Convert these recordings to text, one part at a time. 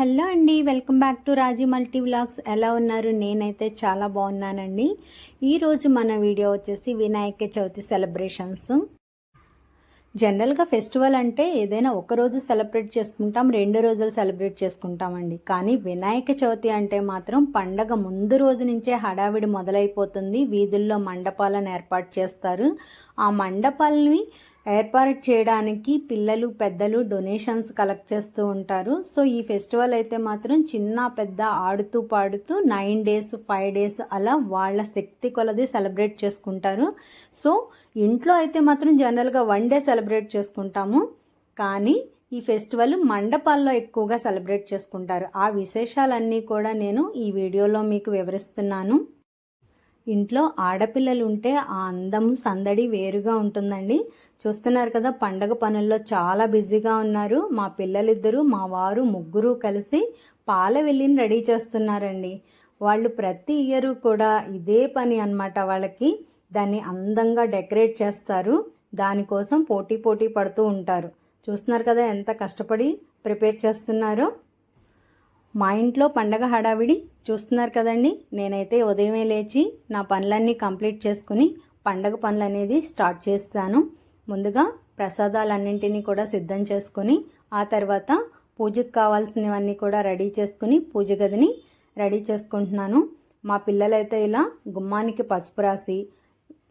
Hello అండి, welcome back to Raji multi vlogs. ఎలా ఉన్నారు? నేనైతే చాలా బాగున్నానండి. ఈరోజు మన వీడియో వచ్చేసి వినాయక చవితి సెలబ్రేషన్స్. జనరల్గా ఫెస్టివల్ అంటే ఏదైనా ఒక రోజు సెలబ్రేట్ చేసుకుంటాం, 2 రోజులు సెలబ్రేట్ చేసుకుంటామండి. కానీ వినాయక చవితి అంటే మాత్రం పండగ ముందు రోజు నుంచే హడావిడి మొదలైపోతుంది. వీధుల్లో మండపాలను ఏర్పాటు చేస్తారు. ఆ మండపాలని ఏర్పాటు చేయడానికి పిల్లలు పెద్దలు డొనేషన్స్ కలెక్ట్ చేస్తూ ఉంటారు. సో ఈ ఫెస్టివల్ అయితే మాత్రం చిన్న పెద్ద ఆడుతూ పాడుతూ 9 days 5 days అలా వాళ్ళ శక్తి కొలది సెలబ్రేట్ చేసుకుంటారు. సో ఇంట్లో అయితే మాత్రం జనరల్గా 1 day సెలబ్రేట్ చేసుకుంటాము. కానీ ఈ ఫెస్టివల్ మండపాల్లో ఎక్కువగా సెలబ్రేట్ చేసుకుంటారు. ఆ విశేషాలన్నీ కూడా నేను ఈ వీడియోలో మీకు వివరిస్తున్నాను. ఇంట్లో ఆడపిల్లలు ఉంటే ఆ అందం సందడి వేరుగా ఉంటుందండి. చూస్తున్నారు కదా, పండగ పనుల్లో చాలా బిజీగా ఉన్నారు. మా పిల్లలిద్దరూ మా వారు ముగ్గురు కలిసి పాల వెల్లిని రెడీ చేస్తున్నారండి. వాళ్ళు ప్రతి ఇయర్ కూడా ఇదే పని అన్నమాట. వాళ్ళకి దాన్ని అందంగా డెకరేట్ చేస్తారు. దానికోసం పోటీ పడుతూ ఉంటారు. చూస్తున్నారు కదా ఎంత కష్టపడి ప్రిపేర్ చేస్తున్నారో. మా ఇంట్లో పండగ హడావిడి చూస్తున్నారు కదండి. నేనైతే ఉదయమే లేచి నా పనులన్నీ కంప్లీట్ చేసుకుని పండగ పనులు అనేది స్టార్ట్ చేస్తాను. ముందుగా ప్రసాదాలన్నింటినీ కూడా సిద్ధం చేసుకుని ఆ తర్వాత పూజకు కావాల్సినవన్నీ కూడా రెడీ చేసుకుని పూజ గదిని రెడీ చేసుకుంటున్నాను. మా పిల్లలైతే ఇలా గుమ్మానికి పసుపు రాసి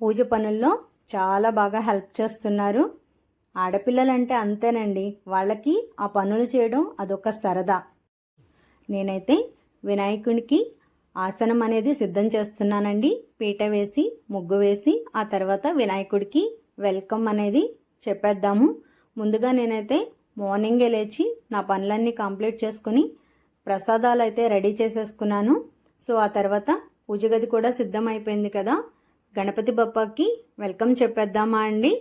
పూజ పనుల్లో చాలా బాగా హెల్ప్ చేస్తున్నారు. ఆడపిల్లలంటే అంతేనండి, వాళ్ళకి ఆ పనులు చేయడం అదొక సరదా. నేనైతే వినాయకునికి ఆసనం అనేది సిద్ధం చేస్తున్నానండి. పీట వేసి ముగ్గు వేసి ఆ తర్వాత వినాయకుడికి వెల్కమ్ అనేది చెప్పేద్దాము. ముందుగా నేనైతే మార్నింగే లేచి నా పనులన్నీ కంప్లీట్ చేసుకుని ప్రసాదాలు అయితే రెడీ చేసేసుకున్నాను. సో ఆ తర్వాత పూజ గది కూడా సిద్ధం అయిపోయింది కదా, గణపతి బప్పకి వెల్కమ్ చెప్పేద్దామా అండి.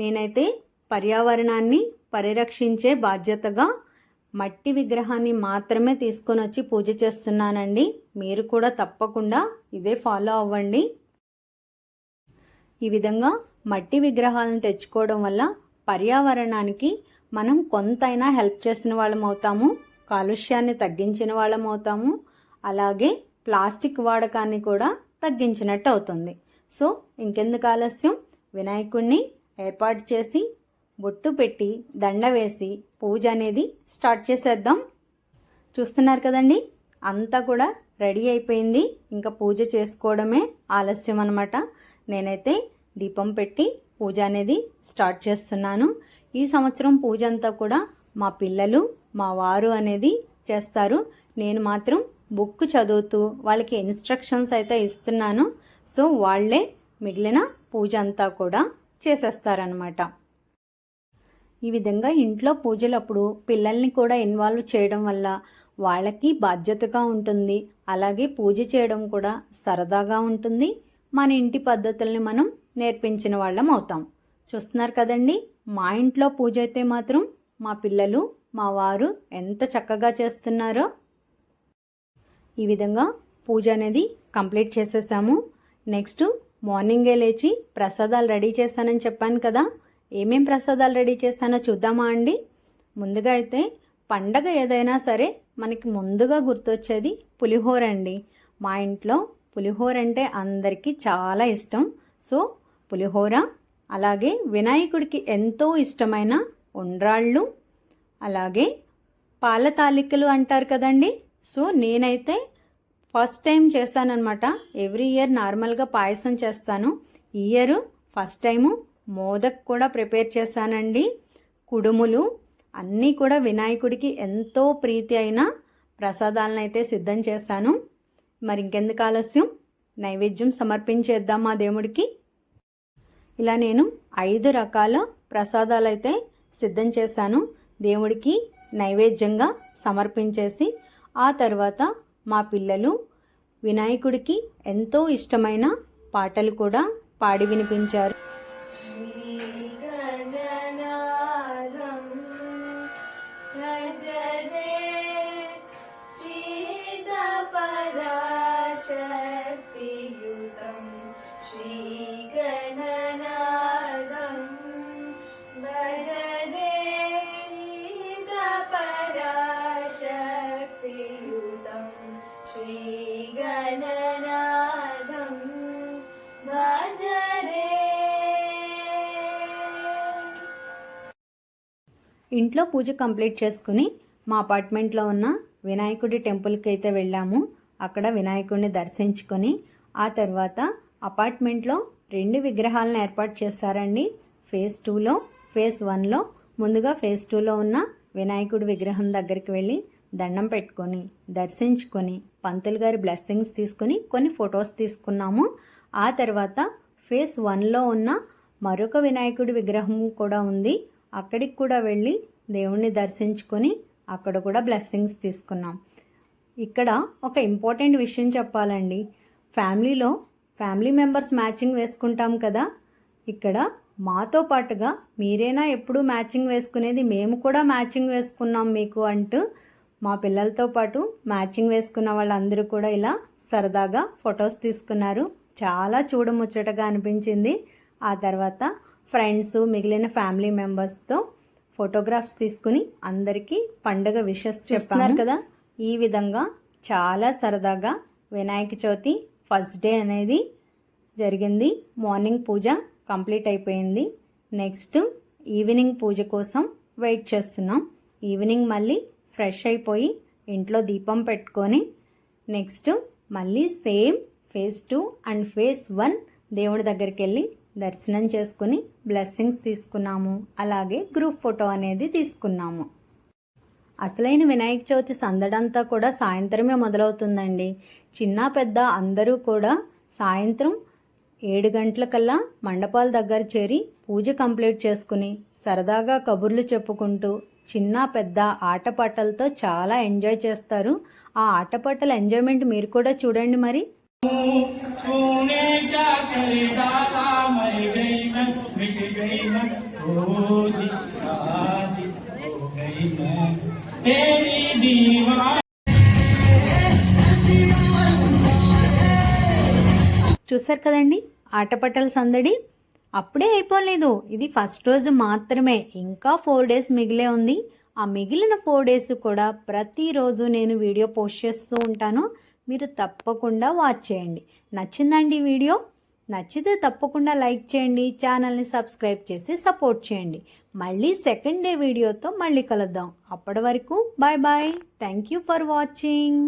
నేనైతే పర్యావరణాన్ని పరిరక్షించే బాధ్యతగా మట్టి విగ్రహాన్ని మాత్రమే తీసుకొని వచ్చి పూజ చేస్తున్నానండి. మీరు కూడా తప్పకుండా ఇదే ఫాలో అవ్వండి. ఈ విధంగా మట్టి విగ్రహాలను తెచ్చుకోవడం వల్ల పర్యావరణానికి మనం కొంతైనా హెల్ప్ చేసిన వాళ్ళం అవుతాము, కాలుష్యాన్ని తగ్గించిన వాళ్ళం అవుతాము, అలాగే ప్లాస్టిక్ వాడకాన్ని కూడా తగ్గించినట్టు అవుతుంది. సో ఇంకెందుకు ఆలస్యం, వినాయకుడిని ఏర్పాటు చేసి బొట్టు పెట్టి దండ వేసి పూజ అనేది స్టార్ట్ చేసేద్దాం. చూస్తున్నారు కదండి, అంతా కూడా రెడీ అయిపోయింది. ఇంకా పూజ చేసుకోవడమే ఆలస్యం అన్నమాట. నేనైతే దీపం పెట్టి పూజ అనేది స్టార్ట్ చేస్తున్నాను. ఈ సంవత్సరం పూజ అంతా కూడా మా పిల్లలు మా వారు అనేది చేస్తారు. నేను మాత్రం బుక్ చదువుతూ వాళ్ళకి ఇన్స్ట్రక్షన్స్ అయితే ఇస్తున్నాను. సో వాళ్ళే మిగిలిన పూజ అంతా కూడా చేసేస్తారనమాట. ఈ విధంగా ఇంట్లో పూజలప్పుడు పిల్లల్ని కూడా ఇన్వాల్వ్ చేయడం వల్ల వాళ్ళకి బాధ్యతగా ఉంటుంది. అలాగే పూజ చేయడం కూడా సరదాగా ఉంటుంది. మన ఇంటి పద్ధతుల్ని మనం నేర్పించిన వాళ్ళం అవుతాం. చూస్తున్నారు కదండి, మా ఇంట్లో పూజ అయితే మాత్రం మా పిల్లలు మా వారు ఎంత చక్కగా చేస్తున్నారో. ఈ విధంగా పూజ అనేది కంప్లీట్ చేసేసాము. నెక్స్ట్ మార్నింగే లేచి ప్రసాదాలు రెడీ చేశానని చెప్పాను కదా, ఏమేం ప్రసాదాలు రెడీ చేశానో చూద్దామా అండి. ముందుగా అయితే పండగ ఏదైనా సరే మనకి ముందుగా గుర్తొచ్చేది పులిహోర అండి. మా ఇంట్లో పులిహోర అంటే అందరికీ చాలా ఇష్టం. సో పులిహోర, అలాగే వినాయకుడికి ఎంతో ఇష్టమైన ఉండ్రాళ్ళు, అలాగే పాల తాలికలు అంటారు కదండి. సో నేనైతే ఫస్ట్ టైం చేస్తానన్నమాట. ఎవ్రీ ఇయర్ నార్మల్గా పాయసం చేస్తాను. ఈ ఇయర్ ఫస్ట్ టైము మోదక్ కూడా ప్రిపేర్ చేశానండి. కుడుములు అన్నీ కూడా వినాయకుడికి ఎంతో ప్రీతి అయిన ప్రసాదాలను అయితే సిద్ధం చేశాను. మరి ఇంకెందుకు ఆలస్యం, నైవేద్యం సమర్పించేద్దాం ఆ దేవుడికి. ఇలా నేను 5 రకాల ప్రసాదాలు అయితే సిద్ధం చేశాను. దేవుడికి నైవేద్యంగా సమర్పించేసి ఆ తర్వాత మా పిల్లలు వినాయకుడికి ఎంతో ఇష్టమైన పాటలు కూడా పాడి వినిపించారు. ఇంట్లో పూజ కంప్లీట్ చేసుకుని మా అపార్ట్మెంట్లో ఉన్న వినాయకుడి టెంపుల్కి అయితే వెళ్ళాము. అక్కడ వినాయకుడిని దర్శించుకొని ఆ తర్వాత అపార్ట్మెంట్లో 2 విగ్రహాలను ఏర్పాటు చేశారండి. ఫేజ్ 2లో, ఫేజ్ 1లో. ముందుగా ఫేజ్ 2లో ఉన్న వినాయకుడి విగ్రహం దగ్గరికి వెళ్ళి దండం పెట్టుకొని దర్శించుకొని పంతులు గారి బ్లెస్సింగ్స్ తీసుకొని కొన్ని ఫొటోస్ తీసుకున్నాము. ఆ తర్వాత ఫేజ్ 1లో ఉన్న మరొక వినాయకుడి విగ్రహం కూడా ఉంది. అక్కడికి కూడా వెళ్ళి దేవుణ్ణి దర్శించుకొని అక్కడ కూడా బ్లెస్సింగ్స్ తీసుకున్నాం. ఇక్కడ ఒక ఇంపార్టెంట్ విషయం చెప్పాలండి. ఫ్యామిలీ మెంబర్స్ మ్యాచింగ్ వేసుకుంటాం కదా, ఇక్కడ మాతో పాటుగా మీరేనా ఎప్పుడు మ్యాచింగ్ వేసుకునేది, మేము కూడా మ్యాచింగ్ వేసుకున్నాం మీకు అంటూ మా పిల్లలతో పాటు మ్యాచింగ్ వేసుకున్న వాళ్ళందరూ కూడా ఇలా సరదాగా ఫొటోస్ తీసుకున్నారు. చాలా చూడముచ్చటగా అనిపించింది. ఆ తర్వాత ఫ్రెండ్స్, మిగిలిన ఫ్యామిలీ మెంబర్స్తో ఫోటోగ్రాఫ్స్ తీసుకుని అందరికీ పండుగ విషెస్ చెప్తున్నారు కదా. ఈ విధంగా చాలా సరదాగా వినాయక చవితి ఫస్ట్ డే అనేది జరిగింది. మార్నింగ్ పూజ కంప్లీట్ అయిపోయింది. నెక్స్ట్ ఈవినింగ్ పూజ కోసం వెయిట్ చేస్తున్నాం. ఈవినింగ్ మళ్ళీ ఫ్రెష్ అయిపోయి ఇంట్లో దీపం పెట్టుకొని నెక్స్ట్ మళ్ళీ సేమ్ ఫేజ్ 2 అండ్ ఫేజ్ 1 దేవుడి దగ్గరికి వెళ్ళి దర్శనం చేసుకుని బ్లెస్సింగ్స్ తీసుకున్నాము. అలాగే గ్రూప్ ఫోటో అనేది తీసుకున్నాము. అసలైన వినాయక చవితి సందడంతా కూడా సాయంత్రమే మొదలవుతుందండి. చిన్న పెద్ద అందరూ కూడా సాయంత్రం 7 గంటలకల్లా మండపాల దగ్గర చేరి పూజ కంప్లీట్ చేసుకుని సరదాగా కబుర్లు చెప్పుకుంటూ చిన్న పెద్ద ఆటపాటలతో చాలా ఎంజాయ్ చేస్తారు. ఆ ఆటపాటల ఎంజాయ్మెంట్ మీరు కూడా చూడండి. మరి చూసారు కదండి ఆటపాటల సందడి. అప్పుడే అయిపోలేదు, ఇది ఫస్ట్ రోజు మాత్రమే. ఇంకా 4 డేస్ మిగిలే ఉంది. ఆ మిగిలిన 4 డేస్ కూడా ప్రతిరోజు నేను వీడియో పోస్ట్ చేస్తూ ఉంటాను. మీరు తప్పకుండా వాచ్ చేయండి. నచ్చిందండి వీడియో? నచ్చితే తప్పకుండా లైక్ చేయండి, ఛానల్ని సబ్స్క్రైబ్ చేసి సపోర్ట్ చేయండి. మళ్ళీ సెకండ్ డే వీడియోతో మళ్ళీ కలుద్దాం. అప్పటి వరకు bye bye. Thank you for watching.